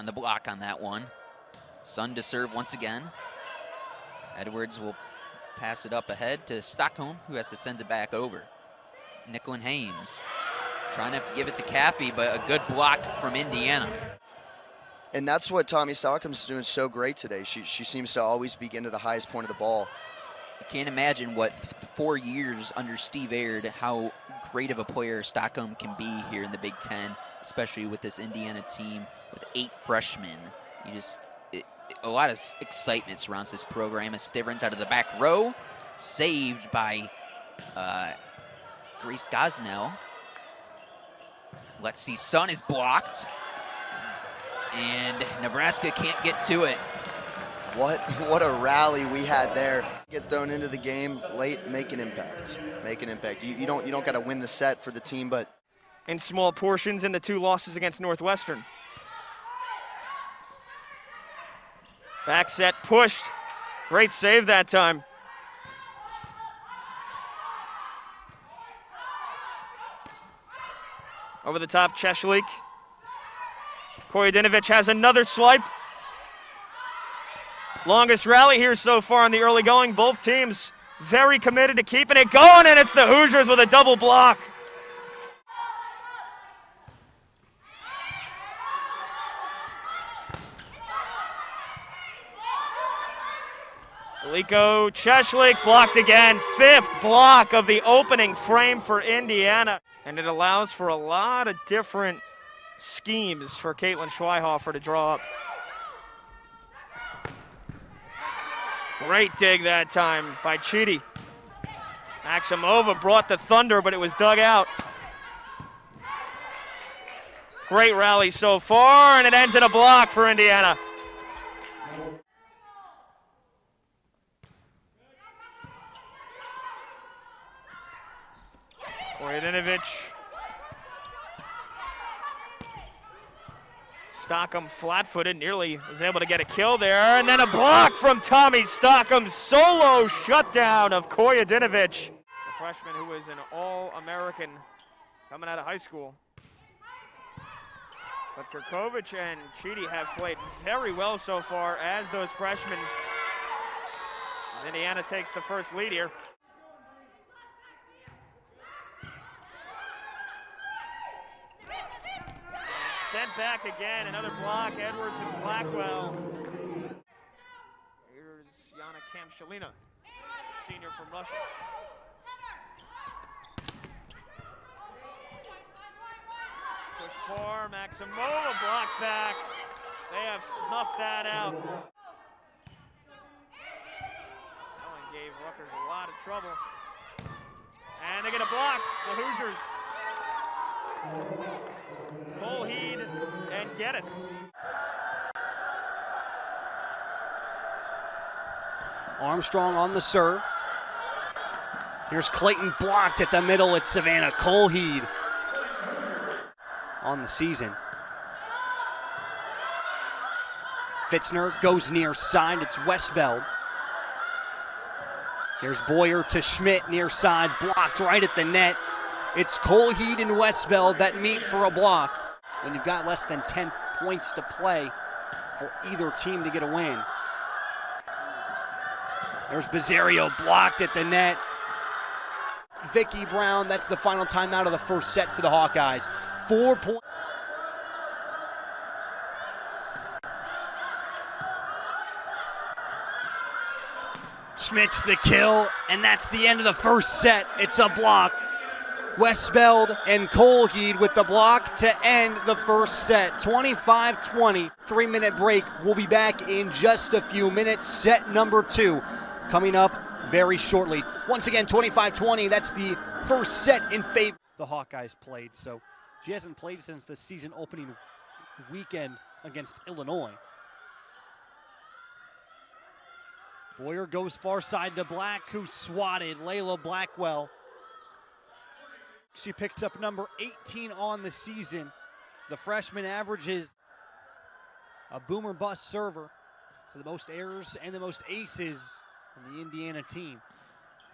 on the block on that one. Sun to serve once again. Edwards will pass it up ahead to Stockholm, who has to send it back over. Nicklin Hames trying to give it to Caffey, but a good block from Indiana. And that's what Tommy Stockholm's doing so great today. She seems to always begin to the highest point of the ball. I can't imagine what 4 years under Steve Aird, how great of a player Stockholm can be here in the Big Ten, especially with this Indiana team with 8 freshmen. A lot of excitement surrounds this program as Stivrins out of the back row, saved by Grace Gosnell. Let's see, Sun is blocked, and Nebraska can't get to it. What a rally we had there. Get thrown into the game late, make an impact. Make an impact. You don't got to win the set for the team, but in small portions in the 2 losses against Northwestern. Back set pushed. Great save that time. Over the top, Cheshlik. Koyedinovich has another swipe. Longest rally here so far in the early going. Both teams very committed to keeping it going, and it's the Hoosiers with a double block. Liko Cheshlik blocked again. 5th block of the opening frame for Indiana. And it allows for a lot of different schemes for Caitlin Schweihofer to draw up. Great dig that time by Chidi. Maximova brought the thunder, but it was dug out. Great rally so far, and it ends in a block for Indiana. Koyedinovich. Stockham flat-footed, nearly was able to get a kill there, and then a block from Tommy Stockham. Solo shutdown of Koyedinovich, the freshman who was an All-American coming out of high school. But Kirkovich and Chidi have played very well so far as those freshmen. As Indiana takes the first lead here. Sent back again, another block, Edwards and Blackwell. Here's Yana Kamshalina, senior from Russia. Push 4, Maximova blocked back. They have snuffed that out. That one gave Rutgers a lot of trouble. And they get a block, the Hoosiers. Colheed and Geddes. Armstrong on the serve. Here's Clayton blocked at the middle. It's Savannah Colheed on the season. Fitzner goes near side. It's Westbeld. Here's Boyer to Schmidt near side. Blocked right at the net. It's Colheed and Westbeld that meet for a block when you've got less than 10 points to play for either team to get a win. There's Bizzario blocked at the net. Vicky Brown, that's the final timeout of the first set for the Hawkeyes. 4 points. Schmidt's the kill, and that's the end of the first set. It's a block. Westbeld and Colheed with the block to end the first set. 25-20, 3-minute break. We'll be back in just a few minutes. Set number 2 coming up very shortly. Once again, 25-20, that's the first set in favor. The Hawkeyes played, so she hasn't played since the season opening weekend against Illinois. Boyer goes far side to Black, who swatted Layla Blackwell. She picks up number 18 on the season. The freshman averages a boomer bust server. So the most errors and the most aces on the Indiana team.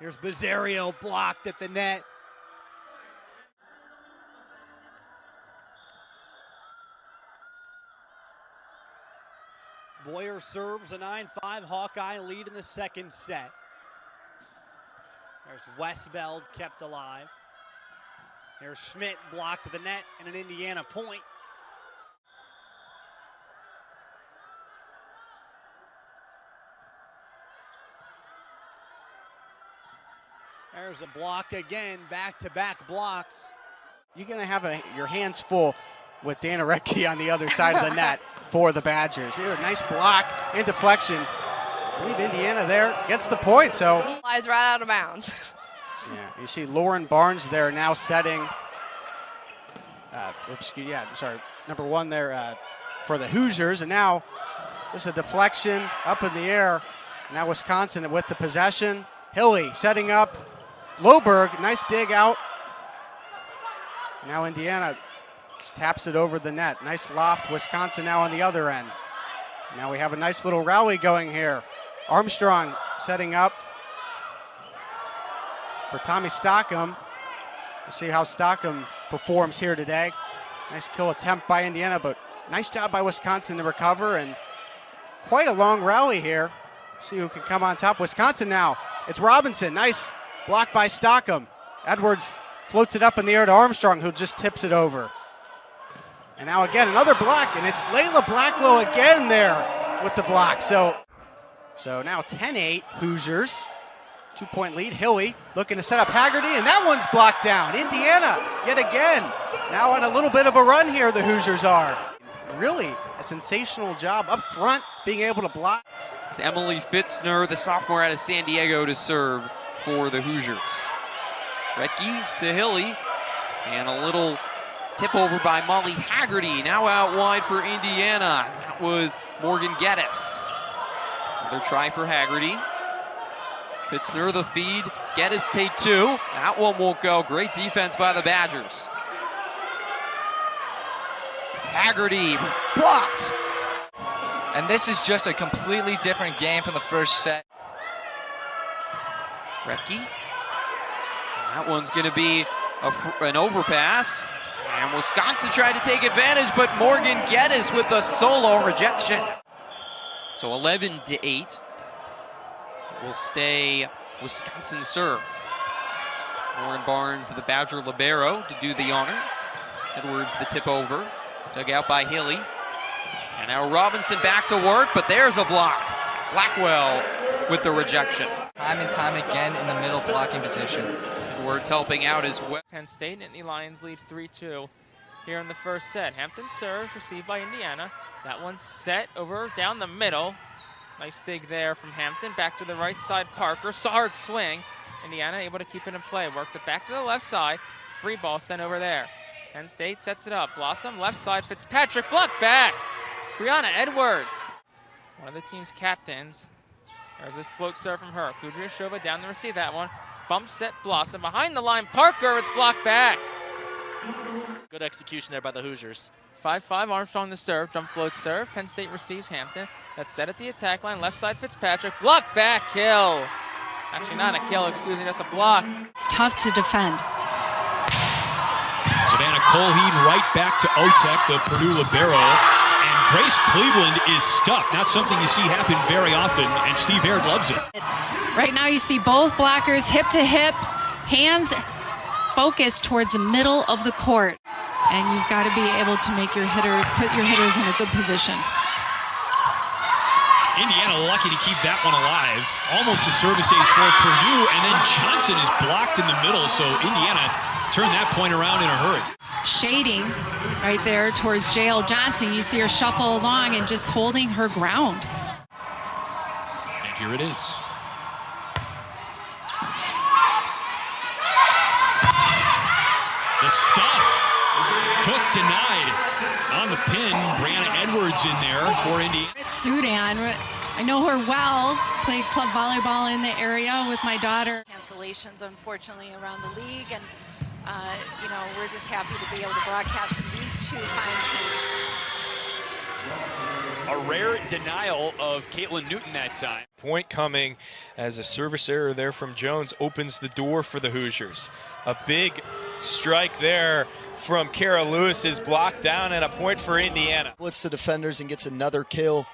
Here's Bizzario blocked at the net. Boyer serves a 9-5 Hawkeye lead in the second set. There's Westbeld kept alive. There's Schmidt blocked to the net and an Indiana point. There's a block again, back-to-back blocks. You're going to have your hands full with Dan Arecki on the other side of the net for the Badgers. Here, nice block and deflection. I believe Indiana there gets the point, so. Flies right out of bounds. Yeah, you see Lauren Barnes there now setting, number one there for the Hoosiers. And now this is a deflection up in the air. Now Wisconsin with the possession. Hilly setting up. Loberg, nice dig out. Now Indiana just taps it over the net. Nice loft, Wisconsin now on the other end. Now we have a nice little rally going here. Armstrong setting up for Tommy Stockham. We'll see how Stockham performs here today. Nice kill attempt by Indiana, but nice job by Wisconsin to recover, and quite a long rally here. See who can come on top. Wisconsin now. It's Robinson. Nice block by Stockham. Edwards floats it up in the air to Armstrong, who just tips it over. And now again, another block, and it's Layla Blackwell again there with the block. So now 10-8 Hoosiers. 2-point lead. Hilly looking to set up Haggerty, and that one's blocked down. Indiana yet again. Now on a little bit of a run here, the Hoosiers are. Really a sensational job up front, being able to block. It's Emily Fitzner, the sophomore out of San Diego, to serve for the Hoosiers. Retke to Hilly, and a little tip over by Molly Haggerty. Now out wide for Indiana. That was Morgan Geddes. Another try for Haggerty. Fitzner the feed. Geddes take two. That one won't go. Great defense by the Badgers. Haggerty blocked. And this is just a completely different game from the first set. Retke. That one's going to be an overpass. And Wisconsin tried to take advantage, but Morgan Geddes with the solo rejection. So 11-8 will stay Wisconsin serve. Lauren Barnes, the Badger libero, to do the honors. Edwards the tip over. Dug out by Hilly. And now Robinson back to work, but there's a block. Blackwell with the rejection. Time and time again in the middle blocking position. Edwards helping out as well. Penn State Nittany Lions lead 3-2 here in the first set. Hampton serves, received by Indiana. That one set over down the middle. Nice dig there from Hampton. Back to the right side, Parker. Hard swing. Indiana able to keep it in play. Worked it back to the left side. Free ball sent over there. Penn State sets it up. Blossom, left side, Fitzpatrick, blocked back. Brianna Edwards, one of the team's captains. There's a float serve from her. Kudryashova down to receive that one. Bump set Blossom. Behind the line, Parker, it's blocked back. Good execution there by the Hoosiers. 5-5, Armstrong the serve, jump float serve. Penn State receives Hampton. That's set at the attack line, left side Fitzpatrick. Blocked back, kill. Actually not a kill, excuse me, that's a block. It's tough to defend. Savannah Colheed right back to Otek, the Purdue libero. And Grace Cleveland is stuck. Not something you see happen very often, and Steve Aird loves it. Right now you see both blockers hip to hip, hands focused towards the middle of the court. And you've got to be able to make your hitters, put your hitters in a good position. Indiana lucky to keep that one alive. Almost a service ace for Purdue, and then Johnson is blocked in the middle, so Indiana turned that point around in a hurry. Shading right there towards J.L. Johnson. You see her shuffle along and just holding her ground. And here it is. The stuff. Cook denied on the pin. Brianna Edwards in there for Indiana. Sudan, I know her well. Played club volleyball in the area with my daughter. Cancellations, unfortunately, around the league, and we're just happy to be able to broadcast these two fine teams. A rare denial of Caitlin Newton that time. Point coming as a service error there from Jones opens the door for the Hoosiers. A big strike there from Kara Lewis is blocked down, and a point for Indiana. Blitz the defenders and gets another kill.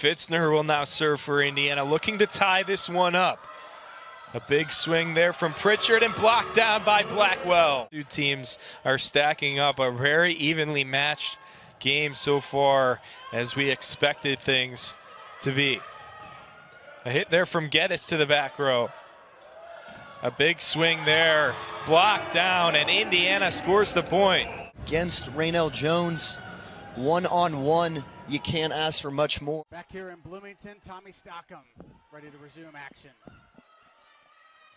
Fitzner will now serve for Indiana, looking to tie this one up. A big swing there from Pritchard and blocked down by Blackwell. Two teams are stacking up a very evenly matched game so far, as we expected things to be. A hit there from Geddes to the back row. A big swing there, blocked down, and Indiana scores the point. Against Raynell Jones, one-on-one, you can't ask for much more. Back here in Bloomington, Tommy Stockham ready to resume action.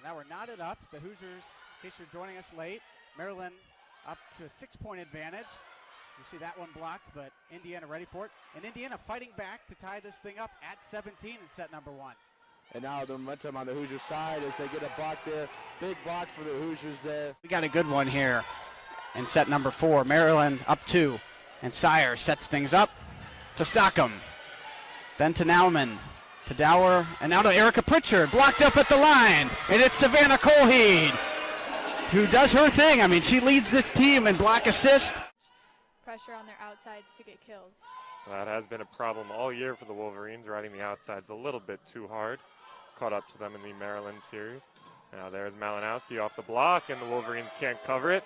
Now we're knotted up. The Hoosiers, in case you're joining us late, Maryland up to a 6-point advantage. You see that one blocked, but Indiana ready for it. And Indiana fighting back to tie this thing up at 17 in set number 1. And now the momentum on the Hoosiers side as they get a block there. Big block for the Hoosiers there. We got a good one here in set number 4. Maryland up 2. And Sire sets things up to Stockham. Then to Nauman. To Dower, and now to Erica Pritchard, blocked up at the line, and it's Savannah Colheed, who does her thing. I mean, she leads this team in block assist. Pressure on their outsides to get kills. That has been a problem all year for the Wolverines, riding the outsides a little bit too hard. Caught up to them in the Maryland series. Now there's Malinowski off the block, and the Wolverines can't cover it.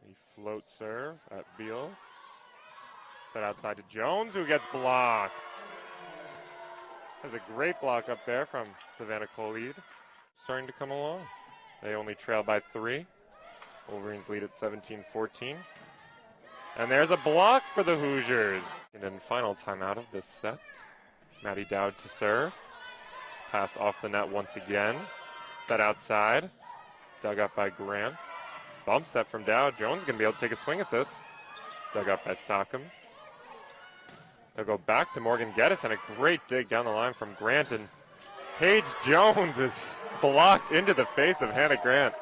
The float serve at Beals. Set outside to Jones, who gets blocked. There's a great block up there from Savannah Colheed. Starting to come along. They only trail by 3. Wolverines lead at 17-14. And there's a block for the Hoosiers. And then final timeout of this set. Maddie Dowd to serve. Pass off the net once again. Set outside. Dug up by Grant. Bump set from Dowd. Jones is going to be able to take a swing at this. Dug up by Stockham. They'll go back to Morgan Geddes, and a great dig down the line from Grant. And Paige Jones is blocked into the face of Hannah Grant.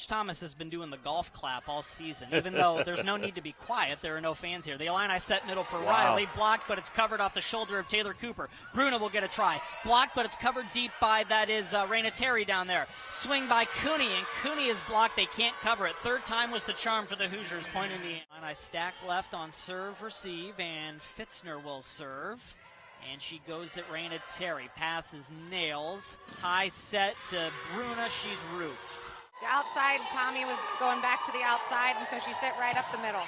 Thomas has been doing the golf clap all season. Even though there's no need to be quiet, there are no fans here. The Illini set middle for Riley. Blocked, but it's covered off the shoulder of Taylor Cooper. Bruna will get a try. Blocked, but it's covered deep by, that is Raina Terry down there. Swing by Cooney, and Cooney is blocked. They can't cover it. Third time was the charm for the Hoosiers. Point Indiana. I stack left on serve, receive, and Fitzner will serve. And she goes at Raina Terry. Passes, nails. High set to Bruna. She's roofed. The outside, Tommy was going back to the outside, and so she set right up the middle.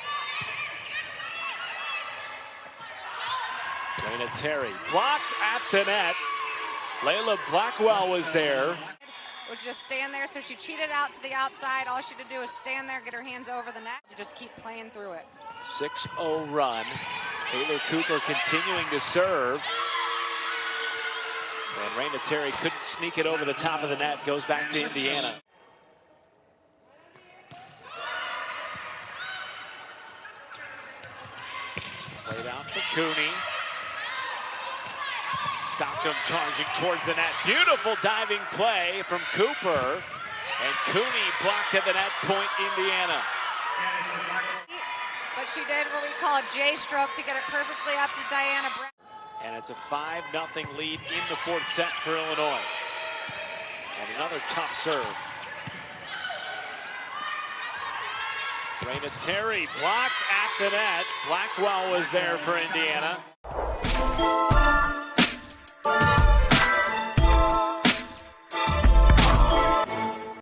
Raina Terry blocked at the net. Layla Blackwell was there. Was just stand there, so she cheated out to the outside. All she had to do was stand there, get her hands over the net, to just keep playing through it. 6-0 run. Taylor Cooper continuing to serve. And Raina Terry couldn't sneak it over the top of the net. Goes back to Indiana. Played out to Cooney. Stockham charging towards the net. Beautiful diving play from Cooper. And Cooney blocked at the net. Point Indiana. But she did what we call a J-stroke to get it perfectly up to Diana Brown. And it's a 5-0 lead in the fourth set for Illinois. And another tough serve. Raina Terry blocked at the net. Blackwell was there for Indiana.